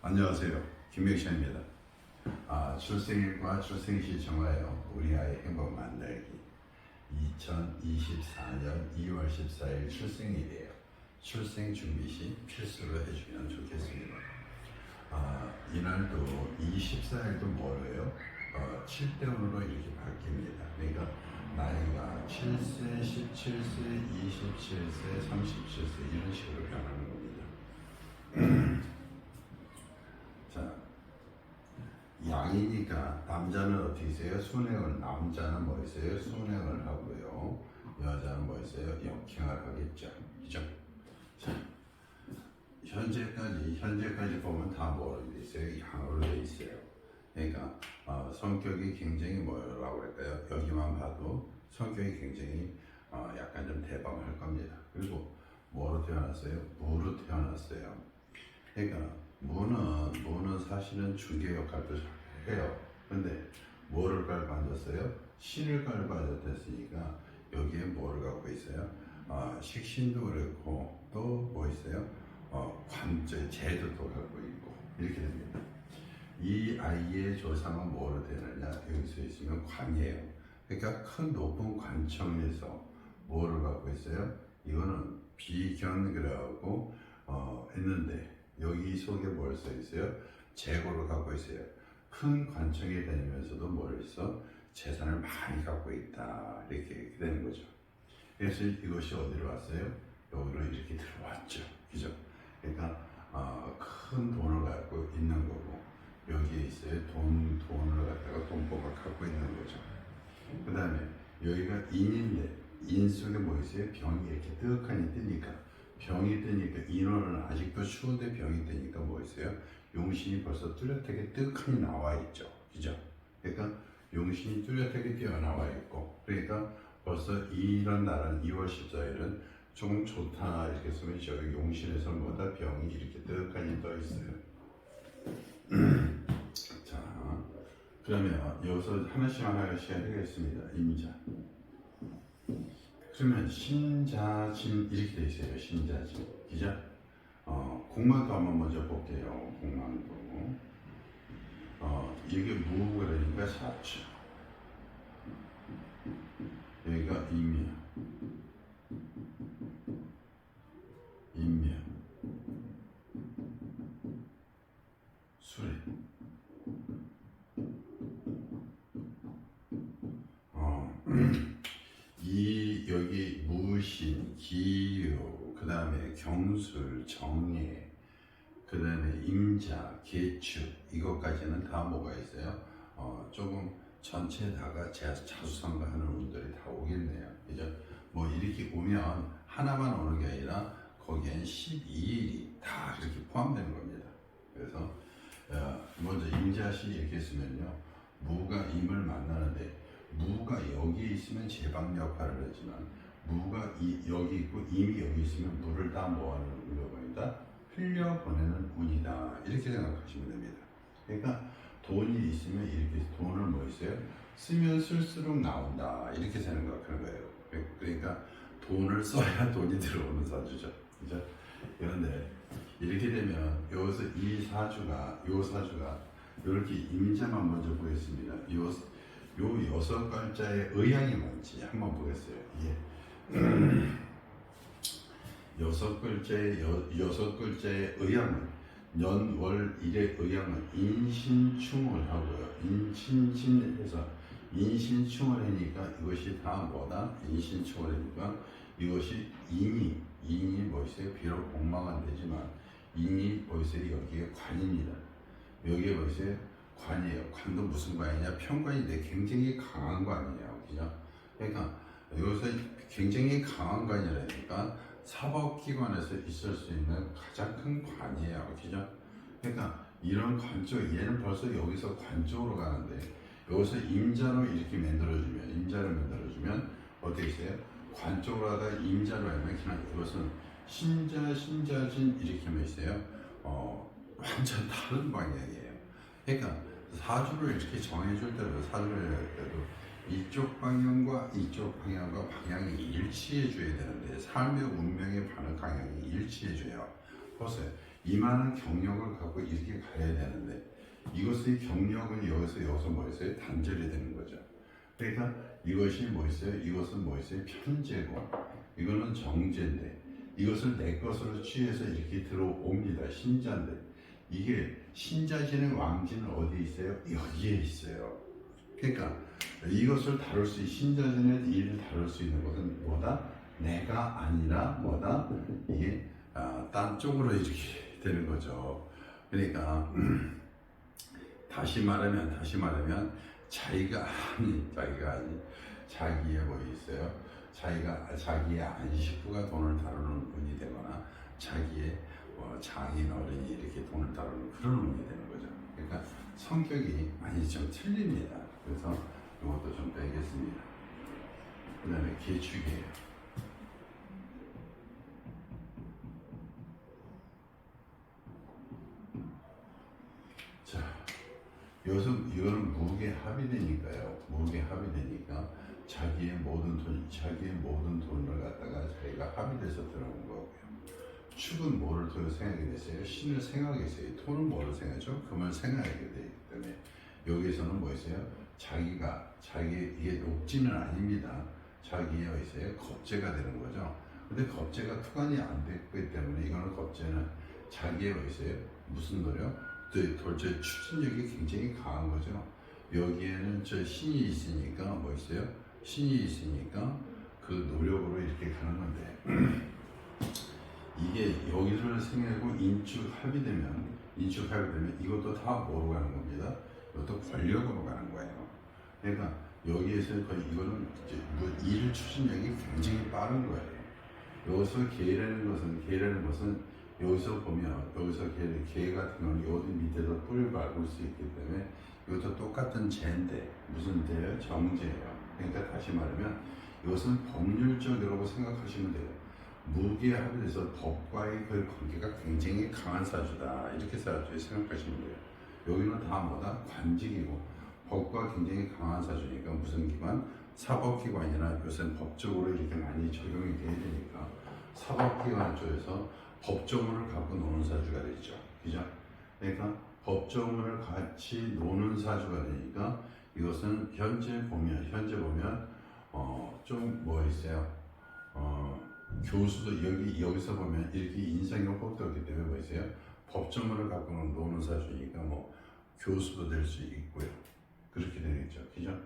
안녕하세요. 김명신입니다. 출생일과 출생시 정하여 우리 아이 행복 만들기 2024년 2월 14일 출생일이에요. 출생 준비시 필수로 해주면 좋겠습니다. 이날도 24일도 멀어요. 7대 운으로 이렇게 바뀝니다. 그러니까 나이가 7세, 17세, 27세, 37세 이런 식으로 변하는 겁니다. 자, 양이니까 남자는 어떻게 있어요? 순행을, 남자는 뭐 있어요? 순행을 하고요. 여자는 뭐 있어요? 역행을 하겠죠. 그죠? 자, 현재까지 보면 다 뭐로 돼 있어요? 양으로 돼 있어요. 그러니까 성격이 굉장히 뭐라고 그럴까요? 여기만 봐도 성격이 굉장히 약간 좀 대방할 겁니다. 그리고 뭐로 태어났어요? 무로 태어났어요. 그러니까 무는 사실은 중개 역할도 해요. 근데 뭐를 깔고 앉았어요? 신을 깔고 앉았으니까 여기에 뭐를 갖고 있어요? 식신도 그렇고 또 뭐 있어요? 제도도 갖고 있고 이렇게 됩니다. 이 아이의 조상은 뭐로 되느냐? 여기서 있으면 관이에요. 그러니까 큰 높은 관청에서 뭐를 갖고 있어요? 이거는 비견이라고 했는데 여기 속에 뭘 써 있어요? 재고를 갖고 있어요. 큰 관청에 다니면서도 뭘 있어? 재산을 많이 갖고 있다. 이렇게 되는 거죠. 그래서 이것이 어디로 왔어요? 여기로 이렇게 들어왔죠. 그죠? 그러니까 큰 돈을 갖고 있는 거고 여기에 있어요. 돈을 갖다가 돈봉을 갖고 있는 거죠. 그 다음에 여기가 인인데 인 속에 뭐 있어요? 병이 이렇게 뜨겁하니 뜨니까 병이 뜨니까 인원은 아직도 추운데 병이 뜨니까 뭐 있어요? 용신이 벌써 뚜렷하게 뜨겁하니 나와 있죠. 그죠? 그러니까 용신이 뚜렷하게 뛰어나와 있고 그러니까 벌써 이런 날은 2월 14일은 조금 좋다 이렇게 쓰면 저기 용신에서 뭐다 병이 이렇게 뜨겁하니 떠 있어요. 자, 그러면 여기서 하나씩 하겠습니다. 임자. 그러면 신자진 이렇게 돼 있어요. 신자진. 그죠? 공망도 한번 먼저 볼게요. 공망도. 이게 무가 되니까 사주. 여기가 임야. 임야. 수레. 여기 무신, 기유, 그 다음에 경술, 정례, 그 다음에 임자, 계축 이것까지는 다 뭐가 있어요? 조금 전체 다가 자수성가하는 운들이 다 오겠네요. 그죠? 뭐 이렇게 오면 하나만 오는 게 아니라 거기엔 12일이 다 이렇게 포함되는 겁니다. 그래서 먼저 임자시 이렇게 쓰면요. 무가 임을 만나는데 무가 여기 있으면 제방 역할을 하지만 무가 여기 있고 임이 여기 있으면 무를 다 모아놓은 운동이다. 흘려보내는 운이다. 이렇게 생각하시면 됩니다. 그러니까 돈이 있으면 이렇게 돈을 뭐 있어요? 쓰면 쓸수록 나온다. 이렇게 생각하는 거예요. 그러니까 돈을 써야 돈이 들어오는 사주죠. 그죠? 그런데 이렇게 되면 여기서 이 사주가 이렇게 임자만 먼저 보겠습니다. 요 6글자의 의향이 뭔지 한번 보겠어요. 예. 6글자의 의향은 년월일의 의향은 인신충을 하고요. 인신충을 하니까 이것이 다 뭐다? 인신충을 하니까 이것이 인이 뭐 있어요? 비록 공망은 되지만 인이 뭐 있어요? 여기에 관입니다. 여기에 뭐 있어요? 관이에요. 관도 무슨 관이냐? 편관인데 굉장히 강한 관이에요. 그죠? 그러니까 여기서 굉장히 강한 관이라니까 사법기관에서 있을 수 있는 가장 큰 관이에요. 그죠? 그러니까 이런 관 쪽, 얘는 벌써 여기서 관 쪽으로 가는데 여기서 임자로 이렇게 만들어주면 어떻게 있어요? 관 쪽으로 하다가 임자로 하면 그냥 이것은 신자진 이렇게 하면 있어요. 완전 다른 방향이에요. 그러니까 사주를 이렇게 정해줄 때도 이쪽 방향과 이쪽 방향과 방향이 일치해 줘야 되는데 삶의 운명에 반응 방향이 일치해 줘요. 보세요. 이만한 경력을 갖고 이렇게 가야 되는데 이것의 경력은 여기서 뭐 있어요? 단절이 되는 거죠. 그러니까 이것이 뭐 있어요? 이것은 뭐 있어요? 편제고 이거는 정제인데 이것을 내 것으로 취해서 이렇게 들어옵니다. 신자인데 이게 신자진의 왕진은 어디에 있어요? 여기에 있어요. 그러니까 이것을 다룰 수 신자진의 일을 다룰 수 있는 것은 뭐다? 내가 아니라 뭐다? 이게 딴 쪽으로 이렇게 되는 거죠. 그러니까 다시 말하면 자기가 아닌 자기의 뭐 있어요? 자기의 안식부가 돈을 다루는 운이 되거나 자기의 장인 어른이 이렇게 돈을 다루는 그런 운이 되는 거죠. 그러니까 성격이 많이 좀 틀립니다. 그래서 이것도 좀 빼겠습니다. 그 다음에 계축이에요. 자, 여기서 이거는 무게 합의되니까요. 무게 합의되니까 자기의 모든 돈을 갖다가 자기가 합의돼서 들어온 거고요. 축은 뭐를 더 생각하게 됐어요? 신을 생각하게 됐어요. 돈은 뭐를 생각하죠? 금을 생각하게 되기 때문에 여기서는 뭐 있어요? 이게 녹지는 아닙니다. 자기의 있어요? 겁재가 되는 거죠. 근데 겁재가 투간이 안 됐기 때문에 이거는 겁재는 자기의 뭐 있어요? 무슨 노력? 돌제 추진력이 굉장히 강한 거죠. 여기에는 저 신이 있으니까 뭐 있어요? 신이 있으니까 그 노력으로 이렇게 가는 건데 이게 여기를 생각하고 인축 합의되면 이것도 다 뭐로 가는 겁니다. 이것도 권력으로 가는 거예요. 그러니까 여기에서 거의 이거는 이제 일 추진력이 굉장히 빠른 거예요. 여기서 개라는 것은 여기서 개 같은 경우는 여기 밑에서 뿔을 밟을 수 있기 때문에 이것도 똑같은 재인데 무슨 재예요? 정재예요. 그러니까 다시 말하면 이것은 법률적이라고 생각하시면 돼요. 무게 합의돼서 법과의 그 관계가 굉장히 강한 사주다 이렇게 생각하시면 돼요. 여기는 다 뭐다? 관직이고 법과 굉장히 강한 사주니까 무슨 기관? 사법기관이나 요새는 법적으로 이렇게 많이 적용이 돼야 되니까 사법기관 쪽에서 법조문을 갖고 노는 사주가 되죠. 그죠? 그러니까 법조문을 같이 노는 사주가 되니까 이것은 현재 보면 좀 뭐 있어요? 교수도 여기서 보면 이렇게 인상이 혹독하기 때문에 뭐 있어요? 법조문을 갖고 노는 사주니까 뭐 교수도 될 수 있고요. 그렇게 되겠죠. 그죠?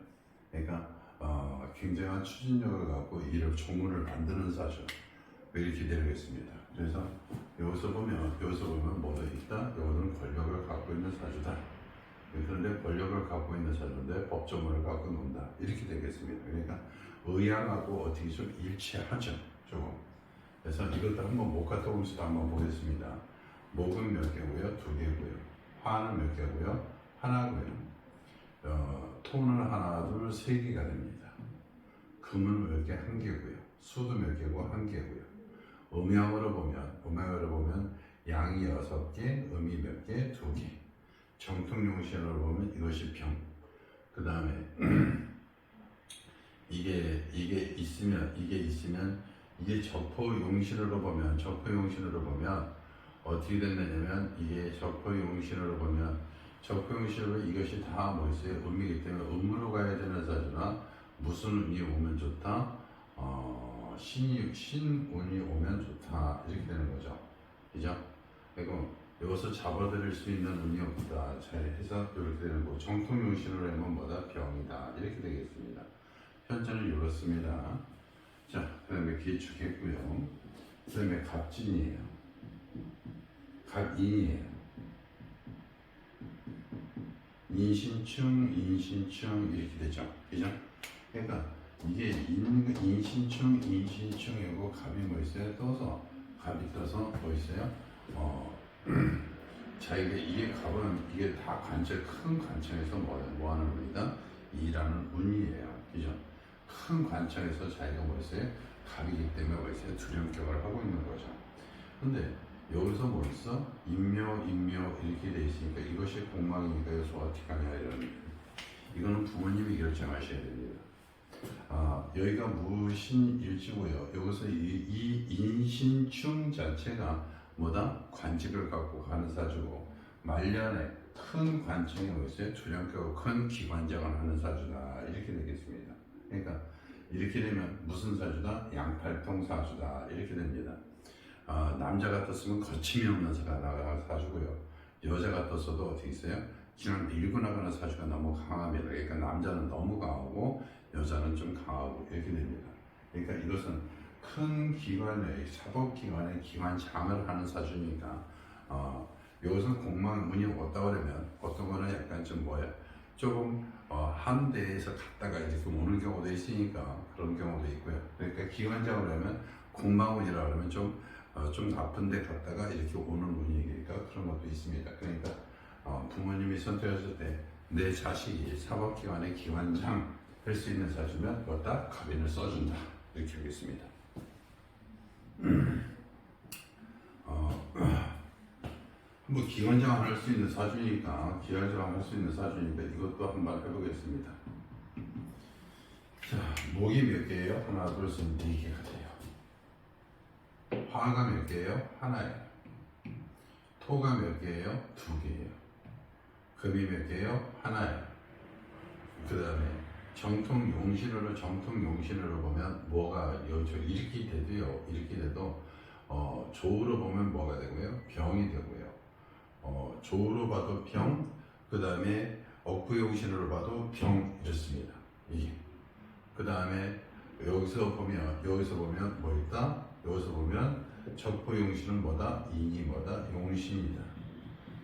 그러니까 굉장한 추진력을 갖고 이를 조문을 만드는 사주 이렇게 되겠습니다. 그래서 여기서 보면 뭐가 있다? 여기는 권력을 갖고 있는 사주다. 그런데 권력을 갖고 있는 사주인데 법조문을 갖고 논다. 이렇게 되겠습니다. 그러니까 의향하고 어떻게 좀 일치하죠. 조금. 그래서 이것도 한번 목화토금수도 한번 보겠습니다. 목은 몇 개고요? 2개고요. 화는 몇 개고요? 하나고요. 토는 하나, 둘, 3개가 됩니다. 금은 몇 개? 1개고요. 수도 몇 개고? 1개고요. 음양으로 보면 양이 6개, 음이 몇 개? 2개. 정통용신으로 보면 이것이 병. 그 다음에 이게 있으면 이게 적포용신으로 보면 어떻게 된다냐면 이게 적포용신으로 이것이 다 뭐 있어요? 음이기 때문에 음으로 가야 되는 사주나 무슨 운이 오면 좋다? 신운이 오면 좋다 이렇게 되는 거죠. 그죠? 그리고 여기서 잡아드릴 수 있는 운이 없다. 잘 해서 이렇게 되는 거. 정통용신으로 하면 뭐다? 병이다. 이렇게 되겠습니다. 현재는 이렇습니다. 자, 그 다음에 기축했고요. 그 다음에 갑진이에요. 갑인이에요. 인신충 이렇게 되죠. 그죠? 그러니까 이게 인신충이고 갑이 뭐 있어요? 갑이 떠서 뭐 있어요? 자기가 갑은 이게 다 큰 관청에서 뭐 하는 운이다? 일하는 운이에요. 그죠? 큰 관청에서 자기가 뭐 있어요? 갑이기 때문에 뭐 있어요? 두령격을 하고 있는 거죠. 근데 여기서 뭐 있어? 인묘 이렇게 돼 있으니까 이것이 공망이니까 여기서 어떻게 하냐 이런. 이거는 부모님이 결정하셔야 됩니다. 여기가 무신일지고요. 여기서 이 인신충 자체가 뭐다? 관직을 갖고 가는 사주고, 말년에 큰 관청이 뭐있어요? 주량격으로 큰 기관장을 하는 사주다, 이렇게 되겠습니다. 그러니까 이렇게 되면 무슨 사주다? 양팔통 사주다, 이렇게 됩니다. 남자 같았으면 거침이 없는 사주고요. 여자 같았어도 어떻게 있어요? 그냥 밀고 나가는 사주가 너무 강합니다. 그러니까 남자는 너무 강하고 여자는 좀 강하고 이렇게 됩니다. 그러니까 이것은 큰 기관의 사법기관의 기관장을 하는 사주니까 여기서 공무원 운이 없다 그러면 어떤 거는 약간 좀 뭐야? 조금 한 데에서 갔다가 이렇게 오는 경우도 있으니까 그런 경우도 있고요. 그러니까 기관장을 하면 공무원이라 그러면 좀 나쁜 데 갔다가 이렇게 오는 운이니까 그런 것도 있습니다. 그러니까 부모님이 선택하실 때 내 자식이 사법기관의 기관장 할 수 있는 사주면 어디다 갑인을 써준다, 이렇게 하겠습니다. 뭐 기관장 할 수 있는 사주니까 이것도 한번 해보겠습니다. 자, 목이 몇 개예요? 하나, 둘, 셋, 네 개가 돼요. 화가 몇 개예요? 하나예요. 토가 몇 개예요? 두 개예요. 금이 몇 개예요? 하나예요. 그 다음에 정통 용신으로 보면 뭐가 이렇게 돼도 조로 보면 뭐가 되고요? 병이 되고요. 조로 봐도 병, 그 다음에 억부용신으로 봐도 병, 이렇습니다. 이게. 그 다음에 여기서 보면 뭐 있다? 여기서 보면 적부용신은 뭐다? 인이 뭐다? 용신이다.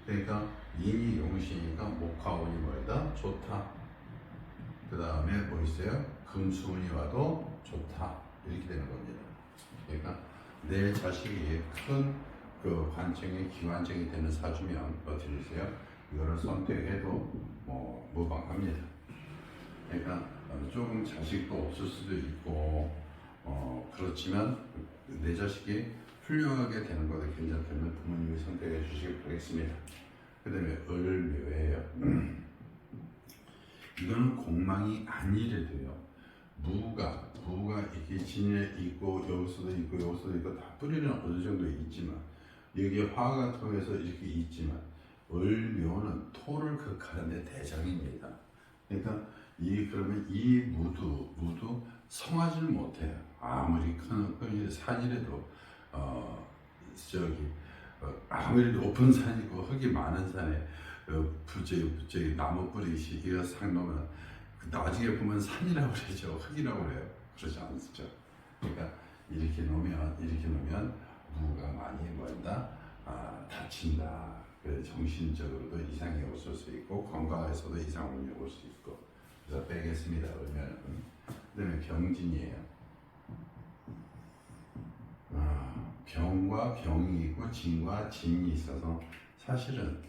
그러니까 인이 용신이니까 목화운이 뭐다? 좋다. 그 다음에 뭐 있어요? 금수운이 와도 좋다, 이렇게 되는 겁니다. 그러니까 내 자식이 큰 그 관청의 기관청이 되는 사주면 어떻게 되세요? 이거를 선택해도 뭐 무방합니다. 그러니까 조금 자식도 없을 수도 있고 그렇지만 내 자식이 훌륭하게 되는 것에 괜찮다면 부모님이 선택해 주시기 바라겠습니다. 그 다음에 을묘예요. 이거는 공망이 아니래도요. 무가 이렇게 진에 있고 여기서도 있고 다 뿌리는 어느 정도 있지만 여기 화가 통해서 이렇게 있지만 을묘는 토를 극하는 데 대장입니다. 그러니까 그러면 이 무도 성하지를 못해요. 아무리 큰 산이라도 아무리 높은 산이고 흙이 많은 산에 나무 뿌리 이거 싹 놓으면 나중에 보면 산이라고 그러죠. 흙이라고 그래요. 그러지 않죠. 그러니까 이렇게 놓으면 무가 많이 멀다, 다친다. 정신적으로도 이상이 올 수 있고 건강에서도 이상이 올 수 있고. 그래서 빼겠습니다. 그러면 그다음에 병진이에요. 병과 병이 있고 진과 진이 있어서 사실은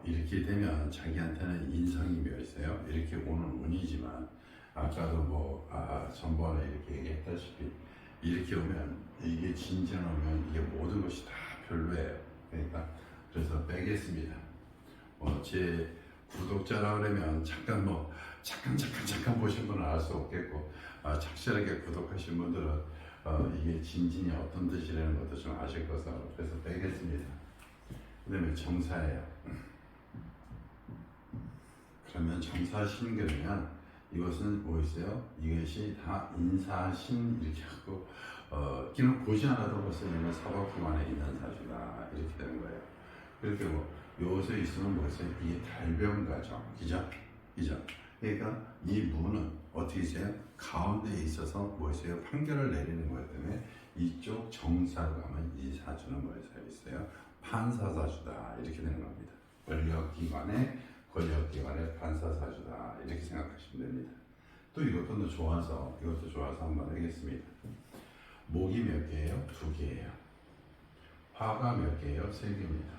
이렇게 되면 자기한테는 인성이 묘했어요. 이렇게 오는 운이지만 아까도 전번에 이렇게 얘기했다시피 이렇게 오면 이게 진전 오면 이게 모든 것이 다 별로예요. 그러니까 그래서 빼겠습니다. 제 구독자라 그러면 잠깐 보신 분은 알 수 없겠고 착실하게 구독하신 분들은 이게 진진이 어떤 뜻이라는 것도 좀 아실 것으로 그래서 빼겠습니다. 그 다음에 정사예요. 그러면 정사신 그러면 이것은 뭐 있어요? 이것이 다 인사신 이렇게 하고 기는 보지 않아도 벌써 얘는 사법기관에 있는 사주다, 이렇게 되는 거예요. 그렇게 여기서 있으면 뭐 있어요? 이게 달병가정, 그죠? 그러니까 이 무는 어떻게 있어요? 가운데에 있어서 뭐 있어요? 판결을 내리는 거기 때문에 이쪽 정사로 가면 이 사주는 뭐에서 있어요? 판사사주다, 이렇게 되는 겁니다. 권력기관의 판사사주다, 이렇게 생각하시면 됩니다. 또 이것도 좋아서 한번 하겠습니다. 목이 몇 개예요? 두 개예요. 화가 몇 개예요? 세 개입니다.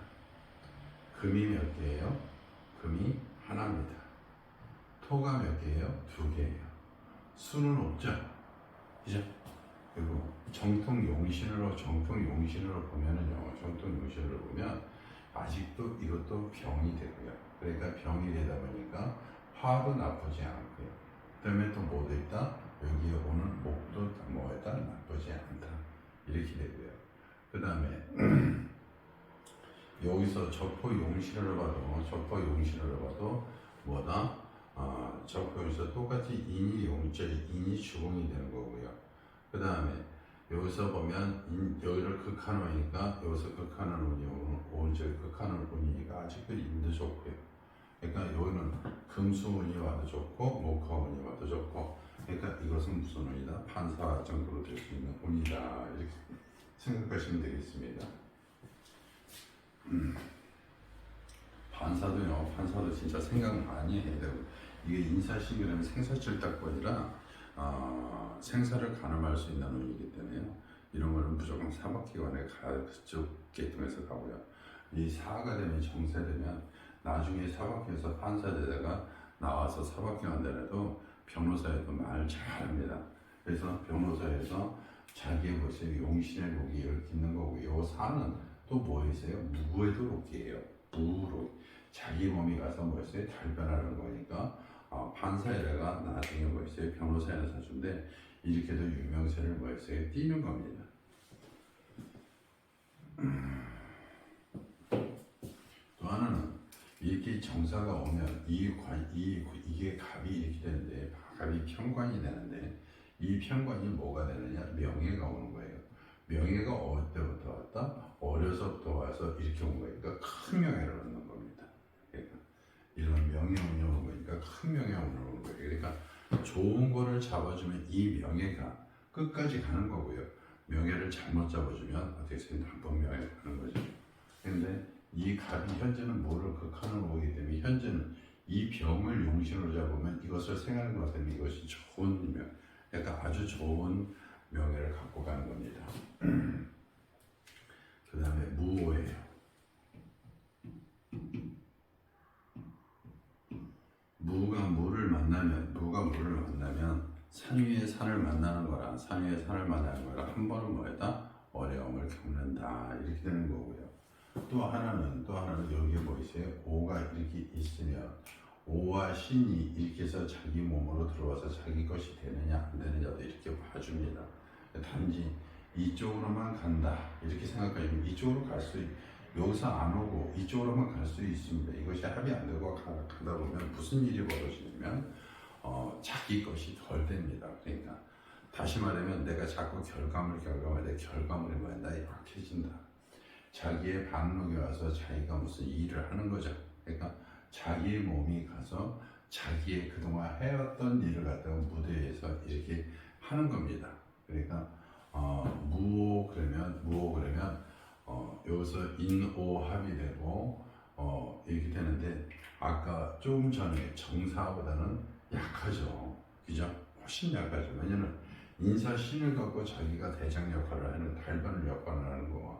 금이 몇 개예요? 금이 하나입니다. 토가 몇 개예요? 두 개예요. 수는 없죠? 그죠? 그리고 정통 용신으로 보면 아직도 이것도 병이 되고요. 그러니까 병이 되다 보니까 화도 나쁘지 않고요. 그다음에 또 뭐도 있다? 여기에 오는 목도 뭐에다 나쁘지 않다, 이렇게 되고요. 그 다음에 여기서 적포 용신을 봐도 뭐다? 적포 용신 똑같이 인이 용절, 인이 주공이 되는 거고요. 그 다음에 여기서 보면 여기를 극한원이니까 여기서 극한원 운이 오른쪽 극한원 운이니까 아직도 인도 좋고요. 그러니까 여기는 금수운이 와도 좋고 목화운이 와도 좋고, 그러니까 이것은 무슨 운이다? 판사 정도로 될 수 있는 운이다, 이렇게 생각하시면 되겠습니다. 판사도 진짜 생각 많이 해야 되고, 이게 인사신이라는 생사칠딱권이라 생사를 가늠할 수 있는 운이기 때문에요. 이런 거는 무조건 사법기관에 그쪽 계통에서 가고요. 이 사가 되면 정세되면 나중에 사법기관에서 판사되다가 나와서 사법기관 되래도 변호사에도 말 잘합니다. 그래서 변호사에서 자기의 모습 용신의 록이 있는 거고, 요 사는 또 뭐였어요? 무에도 록이에요. 무록. 자기 몸이 가서 뭐였어요? 달변하는 거니까 판사에다가 나중에 뭐였어요? 변호사에 사준데 이렇게도 유명세를 뭐였어요? 띄는 겁니다. 또 하나는 이렇게 정사가 오면 이게 갑이 이렇게 되는데, 갑이 편관이 되는데, 이 편관이 뭐가 되느냐? 명예가 오는 거예요. 명예가 어릴 때부터 왔다? 어려서부터 와서 이렇게 온 거예요. 그러니까 큰 명예를 얻는 겁니다. 그러니까 이런 명예운이 오는 거니까 큰 명예운이 오는 거예요. 그러니까 좋은 거를 잡아주면 이 명예가 끝까지 가는 거고요. 명예를 잘못 잡아주면 어떻게 해서 한번 명예가 가는 거죠. 근데 이 갑이 현재는 뭐를 극한으로 오기 때문에 현재는 이 병을 용신으로 잡으면 이것을 생각하는 것 때문에 이것이 좋은 명, 그러니까 아주 좋은 명예를 갖고 가는 겁니다. 그 다음에 무오예요. 무가 물을 만나면 산 위에 산을 만나는 거라, 한 번은 뭐다? 어려움을 겪는다, 이렇게 되는 거고요. 또 하나는 여기에 뭐 있어요? 오가 이렇게 있으면 오와 신이 이렇게 해서 자기 몸으로 들어와서 자기 것이 되느냐 안 되느냐도 이렇게 봐줍니다. 단지 이쪽으로만 간다 이렇게 생각하시면 이쪽으로 갈 수 여기서 안 오고 이쪽으로만 갈 수 있습니다. 이것이 합이 안 되고 가다 보면 무슨 일이 벌어지냐면 자기 것이 덜 됩니다. 그러니까 다시 말하면 내가 자꾸 내 결과물이 뭐야? 약해진다. 자기의 반목이 와서 자기가 무슨 일을 하는 거죠. 그러니까 자기의 몸이 가서 자기의 그동안 해왔던 일을 갖다가 무대에서 이렇게 하는 겁니다. 그러니까 무오 그러면 여기서 인오합이 되고 이렇게 되는데, 아까 조금 전에 정사보다는 약하죠. 그죠? 훨씬 약하죠. 왜냐면 인사신을 갖고 자기가 대장 역할을 하는, 달변을 역할을 하는 거와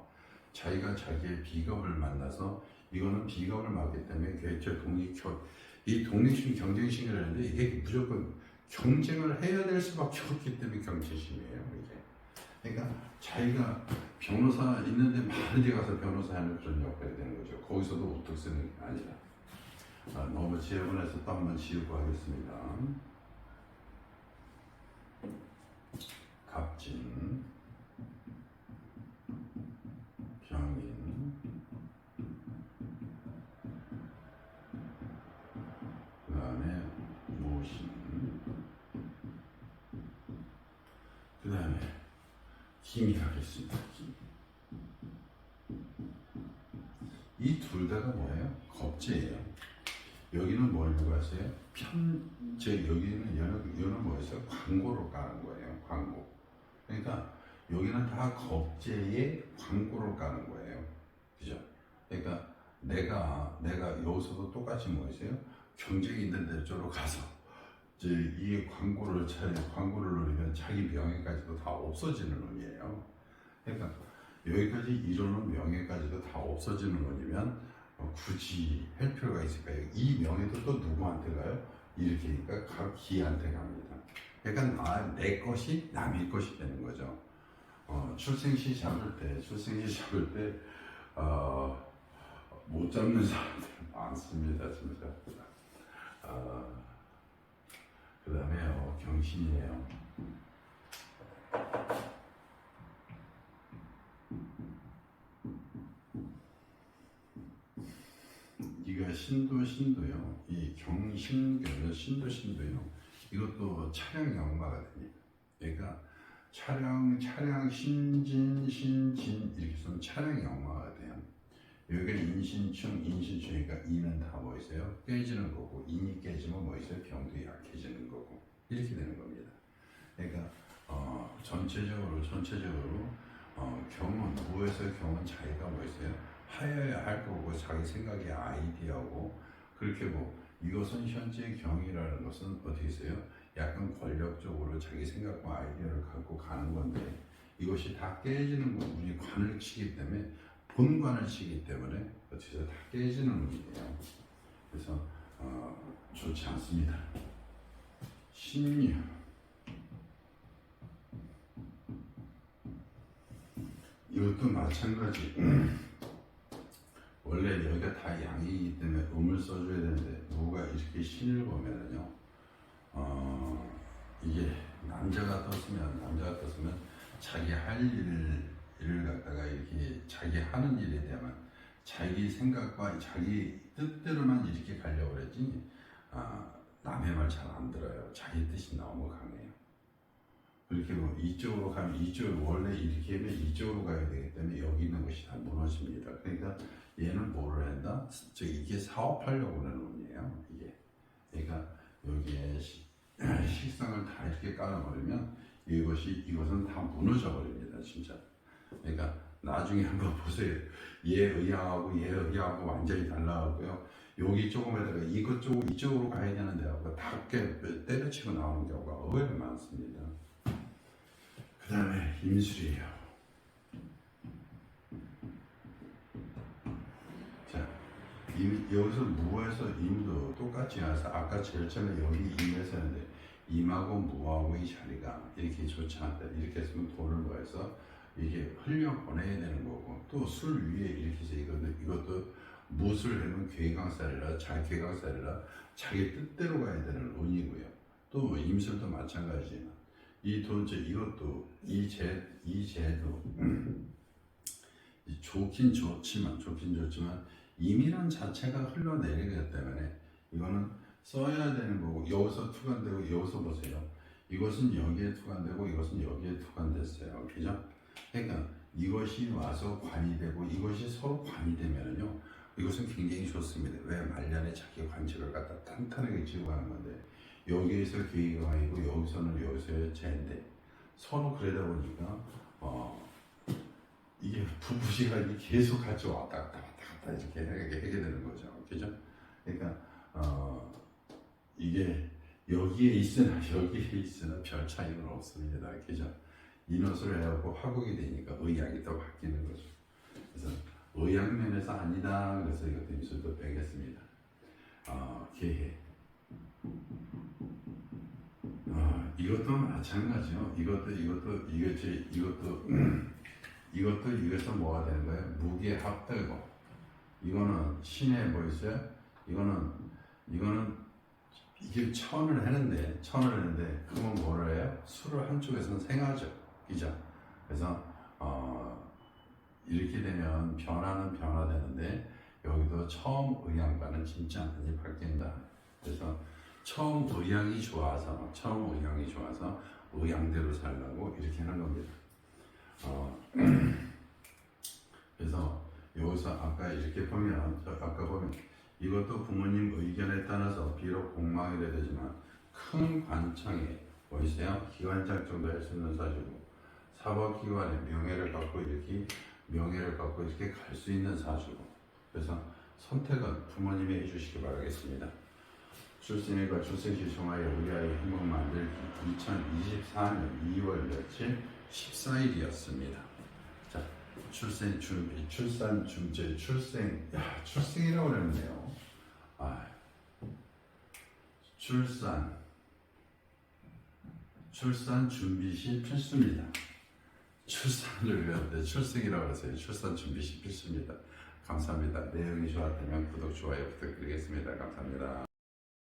자기가 자기의 비겁을 만나서 이거는 비겁을 맞기 때문에 이 독립심 경쟁심이라는데 이게 무조건 경쟁을 해야 될 수밖에 없기 때문에 경쟁심이에요. 이게. 그러니까 자기가 변호사 있는데 많은 데 가서 변호사하는 그런 역할이 되는 거죠. 거기서도 우뚝 쓰는 게 아니라. 너무 지저분해서 또 한번 지우고 하겠습니다. 갑진, 병인, 그 다음에 무신, 그 다음에 김이 가겠습니다. 이 둘 다가 뭐예요? 겁재예요. 여기는 뭐라고 하세요? 여기는 뭐였어요? 광고로 까는 거예요. 광고. 그러니까 여기는 다 겁재에 광고를 까는 거예요. 그죠? 그러니까 내가 여기서도 똑같이 뭐였어요? 경쟁이 있는 데 쪽으로 가서 이제 이 광고를 누리면 자기 명예까지도 다 없어지는 놈이에요. 그러니까 여기까지 이루는 명예까지도 다 없어지는 놈이면 굳이 할 필요가 있을까요? 이 명예도 또 누구한테 가요? 이렇게 그러니까 각 기한테 갑니다. 그러니까 내 것이 남의 것이 되는 거죠. 출생시 잡을 때 못 잡는 사람들 많습니다, 진짜. 그 다음에 경신이에요. 우리가 신도요. 이 경신교는 신도요. 이것도 차량 영마거든요. 그러니까 차량 신진 이렇게 쓰면 차량 영마가 돼요. 여기가 인신충이니까 이는 다 뭐 있어요? 깨지는 거고 인이 깨지면 뭐 있어요? 병도 약해지는 거고 이렇게 되는 겁니다. 그러니까 전체적으로 경은 무에서 경은 자기가 뭐 있어요? 하여야 할 거고 자기 생각의 아이디어고 그렇게 뭐 이것은 현재 경이라는 것은 어떻게 있어요? 약간 권력적으로 자기 생각과 아이디어를 갖고 가는 건데 이것이 다 깨지는 건 운이 관을 치기 때문에 본관을 치기 때문에 어떻게 해서 다 깨지는 운이에요. 그래서 좋지 않습니다. 신유 이것도 마찬가지. 원래 여기가 다 양이기 때문에 음을 써줘야 되는데 무가 이렇게 신을 보면은요, 이게 남자가 떴으면 자기 할 일을 갖다가 이렇게 자기 하는 일에 대한 자기 생각과 자기 뜻대로만 이렇게 가려고 그러지 남의 말 잘 안 들어요. 자기 뜻이 너무 강해요. 그렇게 뭐 이쪽으로 가면 이쪽으로 원래 이렇게 하면 이쪽으로 가야 되기 때문에 여기 있는 것이 다 무너집니다. 그러니까 얘는 뭐를 한다? 이게 사업하려고 하는 놈이에요. 이게 그러니까 여기에 식상을 다 이렇게 깔아버리면 이것은 다 무너져 버립니다. 진짜. 그러니까 나중에 한번 보세요. 얘 의향하고 완전히 달라가고요. 여기 조금에다가 이쪽으로 가야 되는데 다 때려치고 나오는 경우가 의외로 많습니다. 그 다음에 임술이에요. 자, 여기서 무에서 임도 똑같이 와서 아까 제일 처음에 여기 임에서 했는데 임하고 무하고 이 자리가 이렇게 좋지 않다. 이렇게 했으면 돈을 모아서 이게 흘려 보내야 되는 거고 또 술 위에 이렇게 해서 이것도 무술 하면 괴강살이라 자기 뜻대로 가야 되는 운이고요. 또 임술도 마찬가지지만 이 돈째 이것도 이 재도 좋긴 좋지만 임이란 자체가 흘러내리기 때문에 이거는 써야 되는 거고 여기서 투관되고 여기서 보세요. 이것은 여기에 투관되고 이것은 여기에 투관됐어요. 그죠? 그러니까 이것이 와서 관이 되고 이것이 서로 관이 되면은요 이것은 굉장히 좋습니다. 왜? 말년에 자기 관측을 갖다 탄탄하게 지고 가는 건데 여기에서 기회가 아니고 여기서의 재인데 서로 그러다 보니까 이게 부부시간이 계속 같이 왔다 갔다 이렇게 하게 되는 거죠. 그죠? 그러니까 이게 여기에 있으나 별 차이는 없습니다. 그죠? 인옷을 해갖고 화국이 되니까 의향이 또 바뀌는 거죠. 그래서 의향면에서 아니다. 그래서 이것도 임술도 빼겠습니다. 계해. 이것도 마찬가지요. 이것도 이것도 뭐가 되는 거예요? 무게 합들고. 이거는 신의 뭐 있어요? 이거는 이게 천을 했는데 그러면 뭐를 해요? 술을 한쪽에서는 생하죠. 그죠? 그래서 이렇게 되면 변화는 변화되는데 여기도 처음 의향과는 진짜 많이 바뀐다. 그래서 처음 의향이 좋아서 의향대로 살라고 이렇게 하는 겁니다. 그래서 여기서 아까 이렇게 보면 이것도 부모님 의견에 따라서 비록 공망이라 되지만 큰 관청에 뭐 있어요? 기관장 정도 할 수 있는 사주고 사법기관의 명예를 갖고 이렇게 갈 수 있는 사주고 그래서 선택은 부모님이 해주시기 바라겠습니다. 출생일과 출생시 정하여 우리 아이 행복 만들기 2024년 2월 며칠 14일이었습니다. 자, 출생 준비, 출산 준비, 출생이라고 그랬네요. 출산 준비시 필수입니다. 출산을 위한 출생이라고 하세요. 출산 준비시 필수입니다. 감사합니다. 내용이 좋았다면 구독, 좋아요 부탁드리겠습니다. 감사합니다.